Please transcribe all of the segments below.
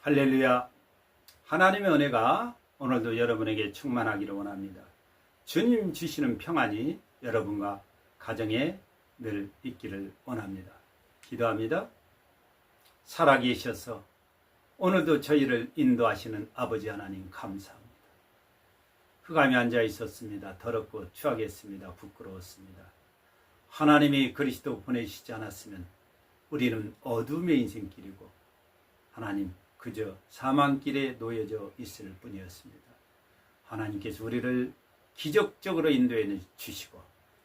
할렐루야. 하나님의 은혜가 오늘도 여러분에게 충만하기를 원합니다. 주님 주시는 평안이 여러분과 가정에 늘 있기를 원합니다. 기도합니다. 살아계셔서 오늘도 저희를 인도하시는 아버지 하나님 감사합니다. 흑암에 앉아 있었습니다. 더럽고 추하겠습니다. 부끄러웠습니다. 하나님이 그리스도 보내시지 않았으면 우리는 어둠의 인생길이고 하나님 그저 사망길에 놓여져 있을 뿐이었습니다. 하나님께서 우리를 기적적으로 인도해 주시고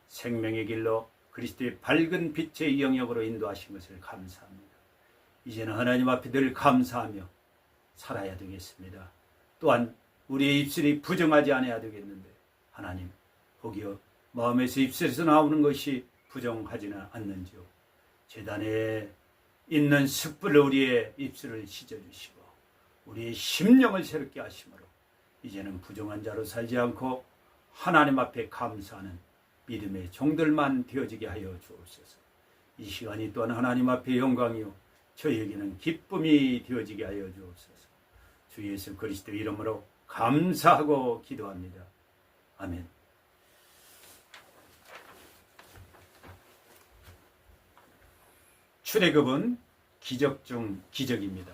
생명의 길로 그리스도의 밝은 빛의 영역으로 인도하신 것을 감사합니다. 이제는 하나님 앞에 늘 감사하며 살아야 되겠습니다. 또한 우리의 입술이 부정하지 않아야 되겠는데 하나님 혹여 마음에서 입술에서 나오는 것이 부정하지는 않는지요. 제단에 있는 숯불로 우리의 입술을 씻어주시고 우리의 심령을 새롭게 하심으로 이제는 부정한 자로 살지 않고 하나님 앞에 감사하는 믿음의 종들만 되어지게 하여 주옵소서. 이 시간이 또한 하나님 앞에 영광이요 저희에게는 기쁨이 되어지게 하여 주옵소서. 주 예수 그리스도 이름으로 감사하고 기도합니다. 아멘. 출애굽은 기적 중 기적입니다.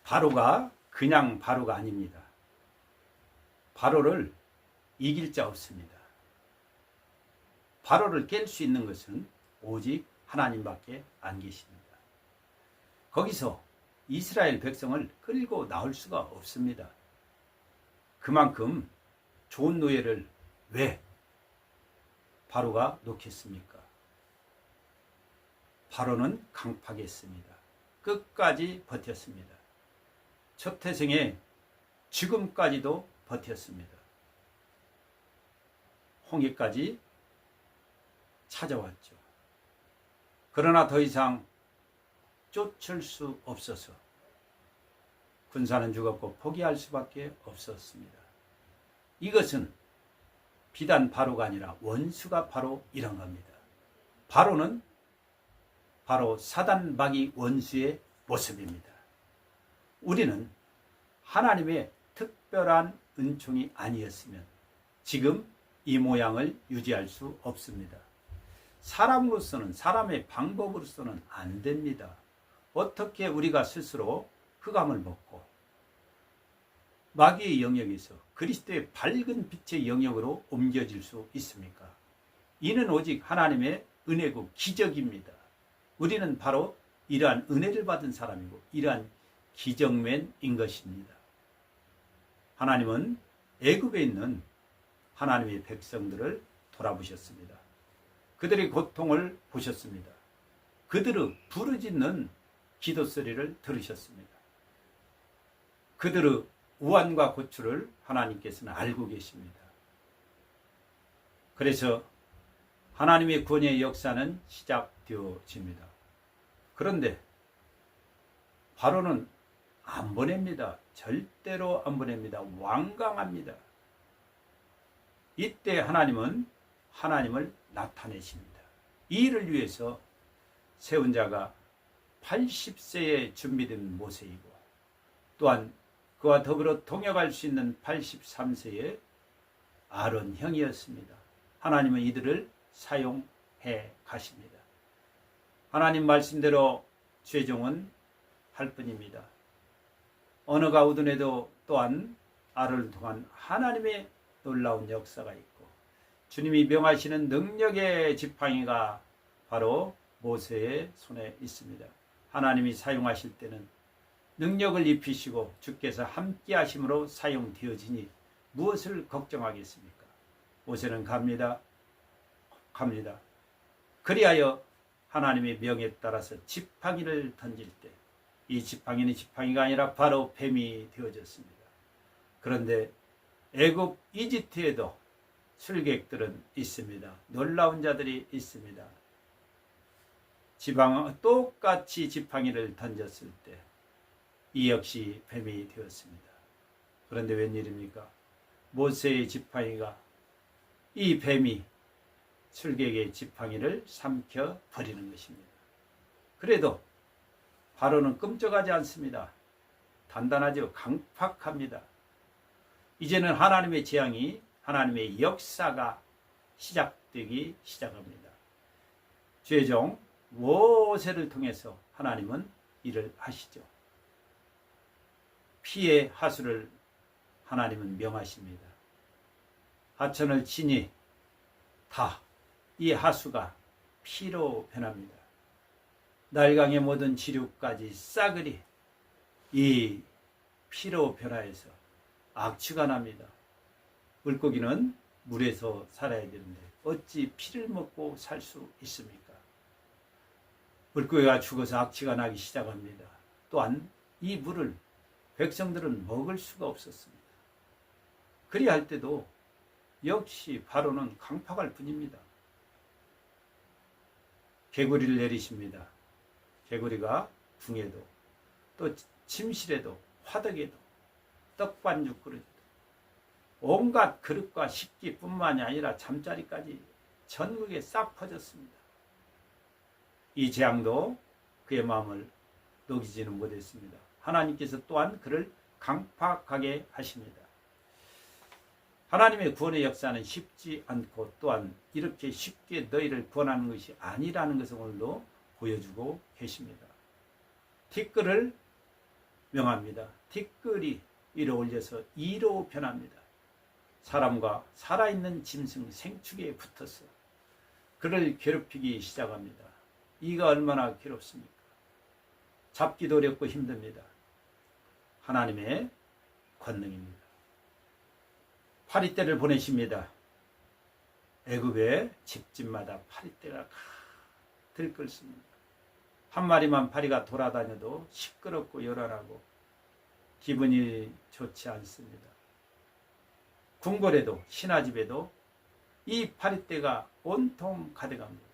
바로가 그냥 바로가 아닙니다. 바로를 이길 자 없습니다. 바로를 깰 수 있는 것은 오직 하나님밖에 안 계십니다. 거기서 이스라엘 백성을 끌고 나올 수가 없습니다. 그만큼 좋은 노예를 왜 바로가 놓겠습니까? 바로는 강팍했습니다. 끝까지 버텼습니다. 첫 태생에 지금까지도 버텼습니다. 홍해까지 찾아왔죠. 그러나 더 이상 쫓을 수 없어서 군사는 죽었고 포기할 수밖에 없었습니다. 이것은 비단 바로가 아니라 원수가 바로 이런 겁니다. 바로는 바로 사단 마귀 원수의 모습입니다. 우리는 하나님의 특별한 은총이 아니었으면 지금 이 모양을 유지할 수 없습니다. 사람으로서는 사람의 방법으로서는 안 됩니다. 어떻게 우리가 스스로 흑암을 벗고 마귀의 영역에서 그리스도의 밝은 빛의 영역으로 옮겨질 수 있습니까? 이는 오직 하나님의 은혜고 기적입니다. 우리는 바로 이러한 은혜를 받은 사람이고 이러한 기적맨인 것입니다. 하나님은 애굽에 있는 하나님의 백성들을 돌아보셨습니다. 그들의 고통을 보셨습니다. 그들의 부르짖는 기도 소리를 들으셨습니다. 그들의 우환과 고초를 하나님께서는 알고 계십니다. 그래서 하나님의 구원의 역사는 시작되어집니다. 그런데 바로는 안 보냅니다. 절대로 안 보냅니다. 완강합니다. 이때 하나님은 하나님을 나타내십니다. 이 일을 위해서 세운 자가 80세에 준비된 모세이고 또한 그와 더불어 동역할 수 있는 83세의 아론 형이었습니다. 하나님은 이들을 사용해 가십니다. 하나님 말씀대로 최종은 할 뿐입니다. 어느 가우든에도 또한 아론을 통한 하나님의 놀라운 역사가 있고 주님이 명하시는 능력의 지팡이가 바로 모세의 손에 있습니다. 하나님이 사용하실 때는 능력을 입히시고 주께서 함께 하심으로 사용되어지니 무엇을 걱정하겠습니까? 모세는 갑니다. 그리하여 하나님의 명에 따라서 지팡이를 던질 때 이 지팡이는 지팡이가 아니라 바로 뱀이 되어졌습니다. 그런데 애굽 이집트에도 술객들은 있습니다. 놀라운 자들이 있습니다. 똑같이 지팡이를 던졌을 때 이 역시 뱀이 되었습니다. 그런데 웬일입니까? 모세의 지팡이가 이 뱀이 술객의 지팡이를 삼켜 버리는 것입니다. 그래도 바로는 끔찍하지 않습니다. 단단하죠. 강팍합니다. 이제는 하나님의 재앙이, 하나님의 역사가 시작되기 시작합니다. 최종 모세를 통해서 하나님은 일을 하시죠. 피의 하수를 하나님은 명하십니다. 하천을 치니 다 이 하수가 피로 변합니다. 날강의 모든 지류까지 싸그리 이 피로 변화해서 악취가 납니다. 물고기는 물에서 살아야 되는데 어찌 피를 먹고 살 수 있습니까? 물고기가 죽어서 악취가 나기 시작합니다. 또한 이 물을 백성들은 먹을 수가 없었습니다. 그리할 때도 역시 바로는 강팍할 뿐입니다. 개구리를 내리십니다. 개구리가 붕에도 또 침실에도 화덕에도 떡반죽 그릇에도 온갖 그릇과 식기뿐만이 아니라 잠자리까지 전국에 싹 퍼졌습니다. 이 재앙도 그의 마음을 녹이지는 못했습니다. 하나님께서 또한 그를 강팍하게 하십니다. 하나님의 구원의 역사는 쉽지 않고 또한 이렇게 쉽게 너희를 구원하는 것이 아니라는 것을 오늘도 보여주고 계십니다. 티끌을 명합니다. 티끌이 위로 올려서 이로 변합니다. 사람과 살아있는 짐승 생축에 붙어서 그를 괴롭히기 시작합니다. 이가 얼마나 괴롭습니까? 잡기도 어렵고 힘듭니다. 하나님의 권능입니다. 파리떼를 보내십니다. 애굽의 집집마다 파리떼가 들끓습니다. 한 마리만 파리가 돌아다녀도 시끄럽고 요란하고 기분이 좋지 않습니다. 궁궐에도 신하집에도 이 파리떼가 온통 가득합니다.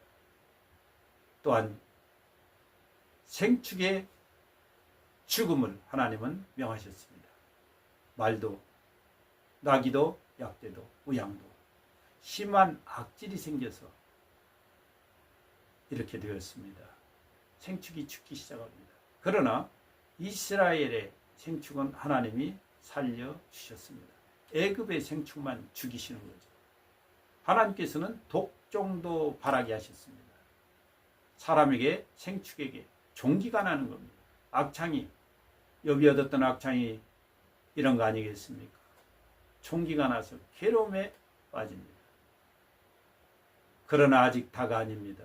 또한 생축의 죽음을 하나님은 명하셨습니다. 말도 나귀도 약대도 우양도 심한 악질이 생겨서 이렇게 되었습니다. 생축이 죽기 시작합니다. 그러나 이스라엘의 생축은 하나님이 살려주셨습니다. 애굽의 생축만 죽이시는 거죠. 하나님께서는 독종도 바라게 하셨습니다. 사람에게 생축에게 종기가 나는 겁니다. 악창이 여비 얻었던 악창이 이런 거 아니겠습니까? 종기가 나서 괴로움에 빠집니다. 그러나 아직 다가 아닙니다.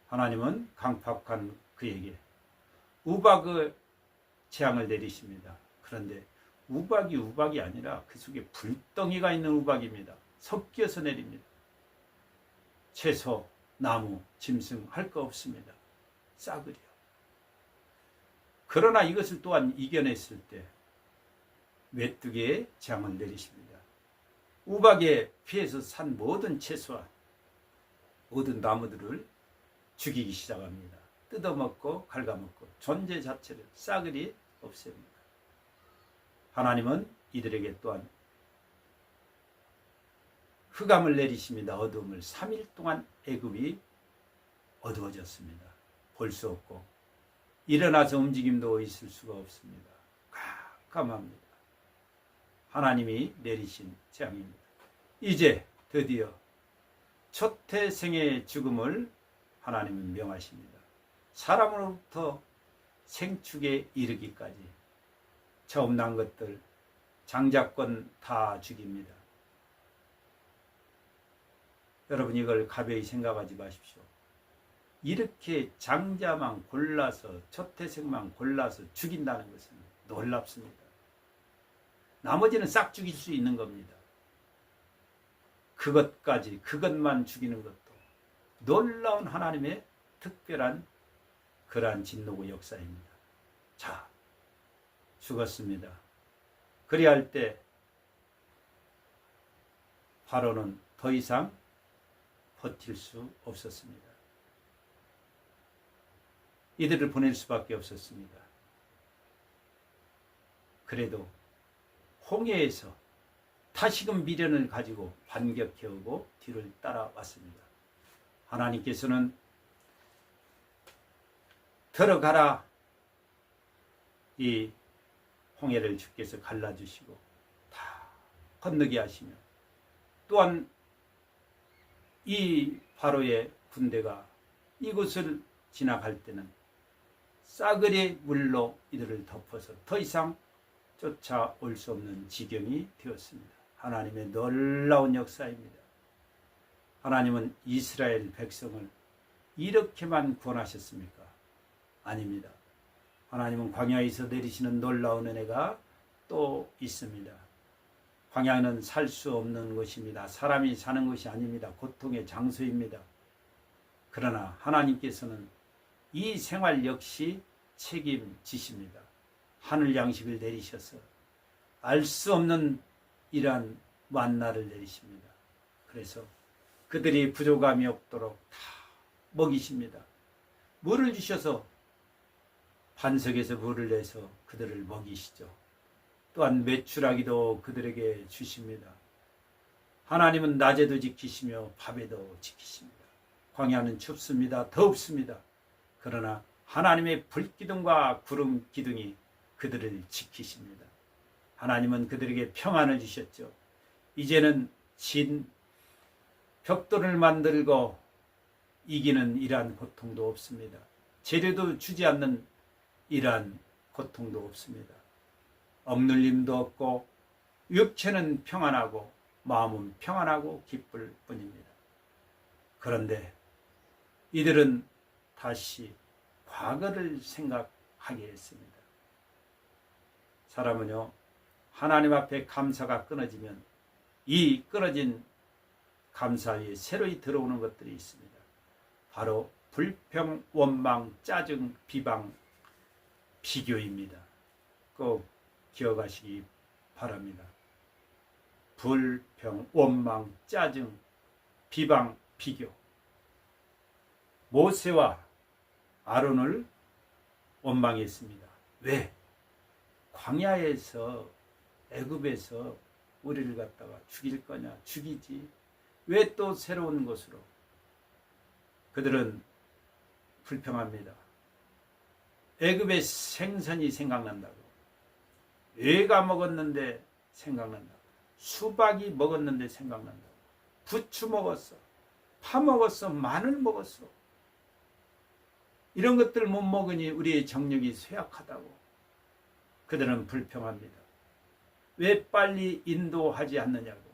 하나님은 강팍한 그에게 우박의 재앙을 내리십니다. 그런데 우박이 아니라 그 속에 불덩이가 있는 우박입니다. 섞여서 내립니다. 채소, 나무, 짐승 할 거 없습니다. 싸그리요. 그러나 이것을 또한 이겨냈을 때 메뚜기의 재앙을 내리십니다. 우박에 피해서 산 모든 채소와 모든 나무들을 죽이기 시작합니다. 뜯어먹고 갉아먹고 존재 자체를 싸그리 없앱니다. 하나님은 이들에게 또한 흑암을 내리십니다. 어두움을 3일 동안 애굽이 어두워졌습니다. 볼 수 없고 일어나서 움직임도 있을 수가 없습니다. 깜깜합니다. 하나님이 내리신 재앙입니다. 이제 드디어 첫 태생의 죽음을 하나님은 명하십니다. 사람으로부터 생축에 이르기까지 처음 난 것들 장자권 다 죽입니다. 여러분 이걸 가벼이 생각하지 마십시오. 이렇게 장자만 골라서 첫 태생만 골라서 죽인다는 것은 놀랍습니다. 나머지는 싹 죽일 수 있는 겁니다. 그것만 죽이는 것도 놀라운 하나님의 특별한 그러한 진노의 역사입니다. 자, 죽었습니다. 그리할 때 바로는 더 이상 버틸 수 없었습니다. 이들을 보낼 수밖에 없었습니다. 그래도 홍해에서 다시금 미련을 가지고 반격해오고 뒤를 따라왔습니다. 하나님께서는 들어가라 이 홍해를 주께서 갈라주시고 다 건너게 하시며, 또한 이 바로의 군대가 이곳을 지나갈 때는 싸그리 물로 이들을 덮어서 더 이상 쫓아올 수 없는 지경이 되었습니다. 하나님의 놀라운 역사입니다. 하나님은 이스라엘 백성을 이렇게만 구원하셨습니까? 아닙니다. 하나님은 광야에서 내리시는 놀라운 은혜가 또 있습니다. 광야는 살 수 없는 것입니다. 사람이 사는 것이 아닙니다. 고통의 장소입니다. 그러나 하나님께서는 이 생활 역시 책임지십니다. 하늘 양식을 내리셔서 알 수 없는 이러한 만나를 내리십니다. 그래서 그들이 부족함이 없도록 다 먹이십니다. 물을 주셔서 반석에서 물을 내서 그들을 먹이시죠. 또한 메추라기도 그들에게 주십니다. 하나님은 낮에도 지키시며 밤에도 지키십니다. 광야는 춥습니다. 덥습니다. 그러나 하나님의 불기둥과 구름 기둥이 그들을 지키십니다. 하나님은 그들에게 평안을 주셨죠. 이제는 벽돌을 만들고 이기는 이러한 고통도 없습니다. 재료도 주지 않는 이러한 고통도 없습니다. 억눌림도 없고 육체는 평안하고 마음은 평안하고 기쁠 뿐입니다. 그런데 이들은 다시 과거를 생각하게 했습니다. 사람은요, 하나님 앞에 감사가 끊어지면 이 끊어진 감사 위에 새로이 들어오는 것들이 있습니다. 바로 불평, 원망, 짜증, 비방, 비교입니다. 꼭 기억하시기 바랍니다. 불평, 원망, 짜증, 비방, 비교. 모세와 아론을 원망했습니다. 왜? 광야에서, 애굽에서 우리를 갖다가 죽일 거냐? 죽이지. 왜 또 새로운 곳으로? 그들은 불평합니다. 애굽의 생선이 생각난다고. 애가 먹었는데 생각난다고. 수박이 먹었는데 생각난다고. 부추 먹었어. 파 먹었어. 마늘 먹었어. 이런 것들 못 먹으니 우리의 정력이 쇠약하다고. 그들은 불평합니다. 왜 빨리 인도하지 않느냐고.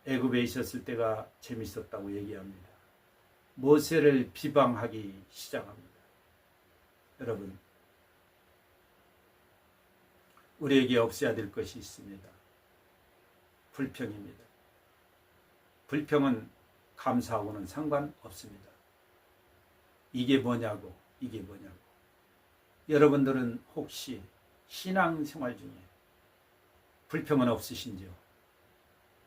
애굽에 있었을 때가 재밌었다고 얘기합니다. 모세를 비방하기 시작합니다. 여러분, 우리에게 없어야 될 것이 있습니다. 불평입니다. 불평은 감사하고는 상관없습니다. 이게 뭐냐고, 이게 뭐냐고. 여러분들은 혹시 신앙생활 중에 불평은 없으신지요?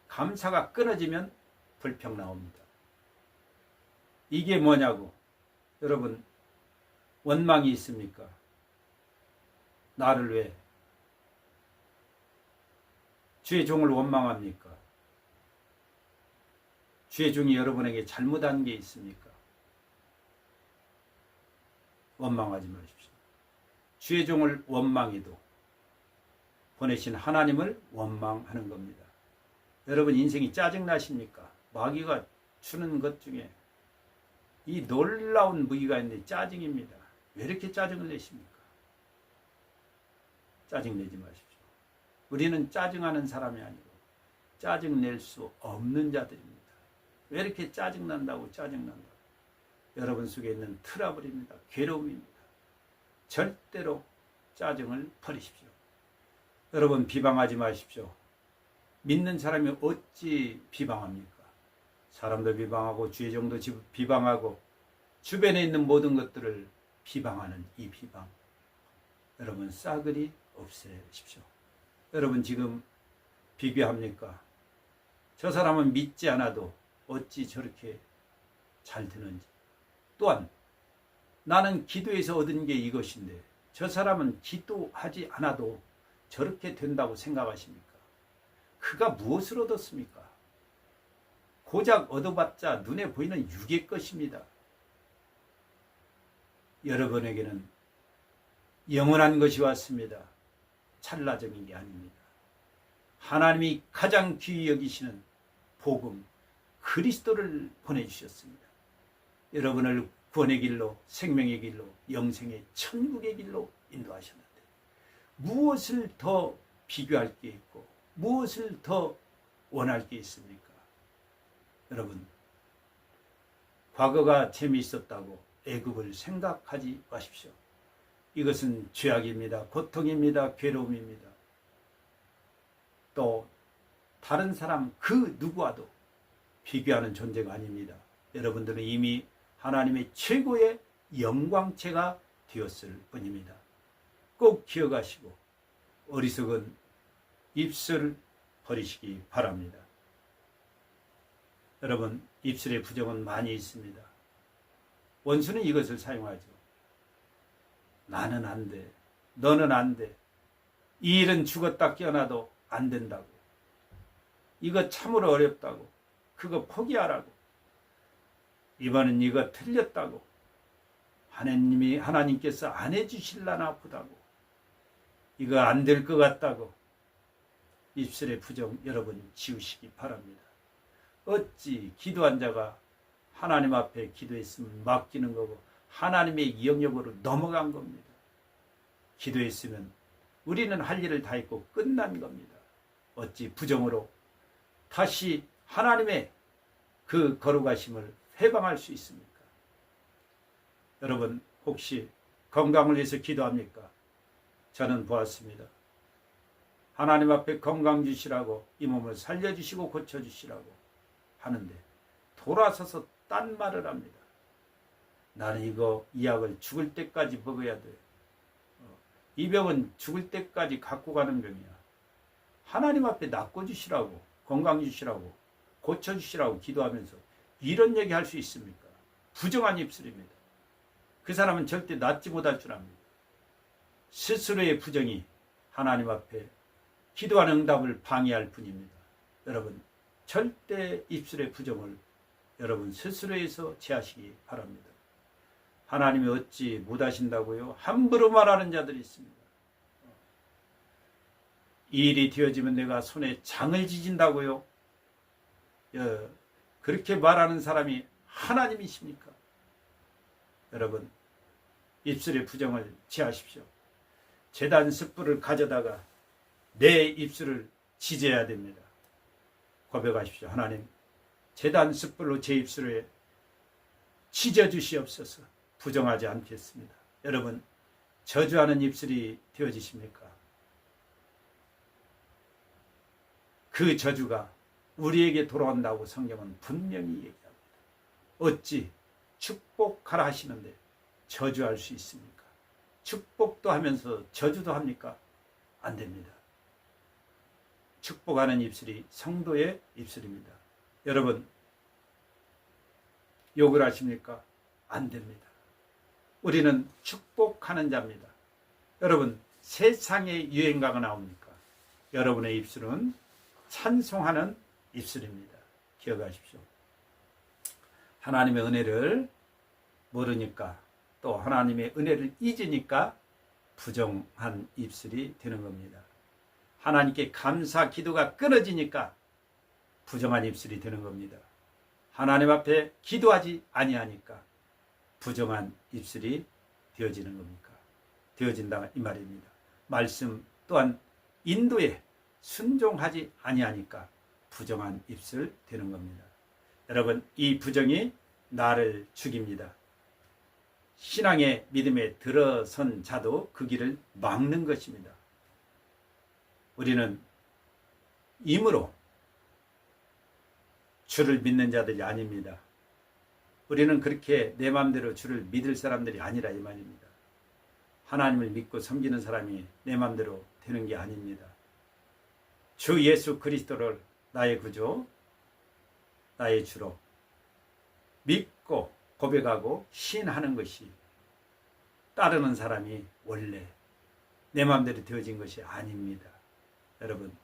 감사가 끊어지면 불평 나옵니다. 이게 뭐냐고. 여러분, 원망이 있습니까? 나를 왜? 주의 종을 원망합니까? 주의 종이 여러분에게 잘못한 게 있습니까? 원망하지 마십시오. 주의 종을 원망해도 보내신 하나님을 원망하는 겁니다. 여러분 인생이 짜증나십니까? 마귀가 주는 것 중에 이 놀라운 무기가 있는데 짜증입니다. 왜 이렇게 짜증을 내십니까? 짜증내지 마십시오. 우리는 짜증하는 사람이 아니고 짜증낼 수 없는 자들입니다. 왜 이렇게 짜증난다고 짜증난다고. 여러분 속에 있는 트러블입니다. 괴로움입니다. 절대로 짜증을 버리십시오. 여러분 비방하지 마십시오. 믿는 사람이 어찌 비방합니까? 사람도 비방하고 주의 종도 비방하고 주변에 있는 모든 것들을 비방하는 이 비방. 여러분 싸그리 없애십시오. 여러분 지금 비교합니까? 저 사람은 믿지 않아도 어찌 저렇게 잘 되는지. 또한 나는 기도해서 얻은 게 이것인데 저 사람은 기도하지 않아도 저렇게 된다고 생각하십니까? 그가 무엇을 얻었습니까? 고작 얻어봤자 눈에 보이는 육의 것입니다. 여러분에게는 영원한 것이 왔습니다. 찰나적인 게 아닙니다. 하나님이 가장 귀히 여기시는 복음 그리스도를 보내주셨습니다. 여러분을 구원의 길로, 생명의 길로, 영생의 천국의 길로 인도하셨는데 무엇을 더 비교할 게 있고 무엇을 더 원할 게 있습니까? 여러분, 과거가 재미있었다고 애굽을 생각하지 마십시오. 이것은 죄악입니다. 고통입니다. 괴로움입니다. 또 다른 사람 그 누구와도 비교하는 존재가 아닙니다. 여러분들은 이미 하나님의 최고의 영광체가 되었을 뿐입니다. 꼭 기억하시고 어리석은 입술을 버리시기 바랍니다. 여러분, 입술의 부정은 많이 있습니다. 원수는 이것을 사용하죠. 나는 안 돼. 너는 안 돼. 이 일은 죽었다 깨어나도 안 된다고. 이거 참으로 어렵다고. 그거 포기하라고. 이번엔 이거 틀렸다고. 하나님께서 안 해주실라나 보다고. 이거 안 될 것 같다고. 입술의 부정 여러분 지우시기 바랍니다. 어찌 기도한 자가 하나님 앞에 기도했으면 맡기는 거고 하나님의 영역으로 넘어간 겁니다. 기도했으면 우리는 할 일을 다 했고 끝난 겁니다. 어찌 부정으로 다시 하나님의 그 거룩하심을 회방할 수 있습니까? 여러분, 혹시 건강을 위해서 기도합니까? 저는 보았습니다. 하나님 앞에 건강 주시라고, 이 몸을 살려주시고 고쳐주시라고 하는데 돌아서서 딴 말을 합니다. 나는 이 약을 죽을 때까지 먹어야 돼. 이 병은 죽을 때까지 갖고 가는 병이야. 하나님 앞에 낫고주시라고, 건강 주시라고, 고쳐주시라고 기도하면서 이런 얘기 할 수 있습니까? 부정한 입술입니다. 그 사람은 절대 낫지 못할 줄 압니다. 스스로의 부정이 하나님 앞에 기도하는 응답을 방해할 뿐입니다. 여러분, 절대 입술의 부정을 여러분 스스로에서 제하시기 바랍니다. 하나님이 어찌 못하신다고요? 함부로 말하는 자들이 있습니다. 이 일이 되어지면 내가 손에 장을 지진다고요? 그렇게 말하는 사람이 하나님이십니까? 여러분, 입술의 부정을 제하십시오. 제단 숯불을 가져다가 내 입술을 지져야 됩니다. 고백하십시오. 하나님, 제단 숯불로 제 입술에 지져주시옵소서. 부정하지 않겠습니다. 여러분, 저주하는 입술이 되어지십니까? 그 저주가 우리에게 돌아온다고 성경은 분명히 얘기합니다. 어찌 축복하라 하시는데 저주할 수 있습니까? 축복도 하면서 저주도 합니까? 안 됩니다. 축복하는 입술이 성도의 입술입니다. 여러분, 욕을 하십니까? 안 됩니다. 우리는 축복하는 자입니다. 여러분, 세상에 유행가가 나옵니까? 여러분의 입술은 찬송하는 입술입니다. 기억하십시오. 하나님의 은혜를 모르니까, 또 하나님의 은혜를 잊으니까 부정한 입술이 되는 겁니다. 하나님께 감사 기도가 끊어지니까 부정한 입술이 되는 겁니다. 하나님 앞에 기도하지 아니하니까 부정한 입술이 되어지는 겁니까? 되어진다 이 말입니다. 말씀 또한 인도에 순종하지 아니하니까 부정한 입술 되는 겁니다. 여러분, 이 부정이 나를 죽입니다. 신앙의 믿음에 들어선 자도 그 길을 막는 것입니다. 우리는 임으로 주를 믿는 자들이 아닙니다. 우리는 그렇게 내 마음대로 주를 믿을 사람들이 아니라 이 말입니다. 하나님을 믿고 섬기는 사람이 내 마음대로 되는 게 아닙니다. 주 예수 그리스도를 나의 구주, 나의 주로 믿고 고백하고 시인하는 것이 따르는 사람이 원래 내 마음대로 되어진 것이 아닙니다. 여러분,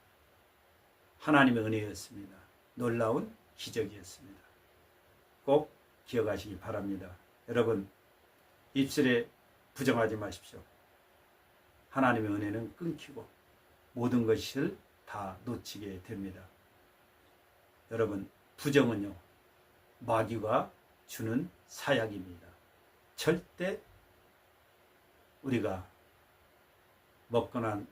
하나님의 은혜였습니다. 놀라운 기적이었습니다. 꼭 기억하시기 바랍니다. 여러분, 입술에 부정하지 마십시오. 하나님의 은혜는 끊기고 모든 것을 다 놓치게 됩니다. 여러분, 부정은요, 마귀가 주는 사약입니다. 절대 우리가 먹고 난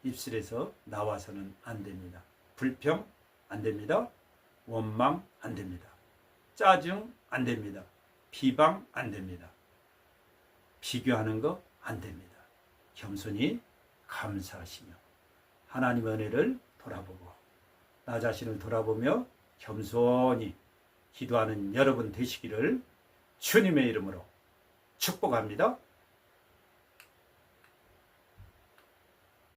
입술에서 나와서는 안 됩니다. 불평 안 됩니다. 원망 안 됩니다. 짜증 안 됩니다. 비방 안 됩니다. 비교하는 거 안 됩니다. 겸손히 감사하시며 하나님의 은혜를 돌아보고 나 자신을 돌아보며 겸손히 기도하는 여러분 되시기를 주님의 이름으로 축복합니다.